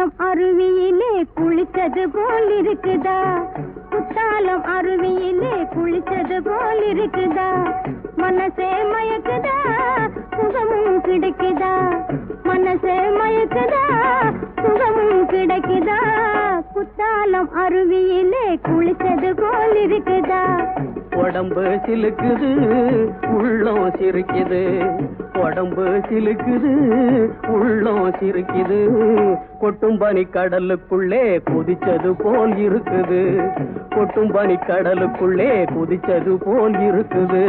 குத்தாலம் அருவியிலே குளித்தது போல் இருக்குதா குத்தாலம் அருவியிலே குளித்தது போல் இருக்குதா மனசே மயக்குதா சுகமும் கிடைக்குதா மனசே மயக்குதா சுகமும் கிடைக்குதா குத்தாலம் அருவியிலே குளித்தது போல் இருக்குதா உடம்பு சிலுக்குது உள்ளம் சிரிக்குது உடம்பு சிலுக்குது உள்ளம் சிரிக்குது கொட்டும் பனி கடலுக்குள்ளே குதிச்சது போல் இருக்குது கொட்டும் பனி கடலுக்குள்ளே குதிச்சது போல் இருக்குது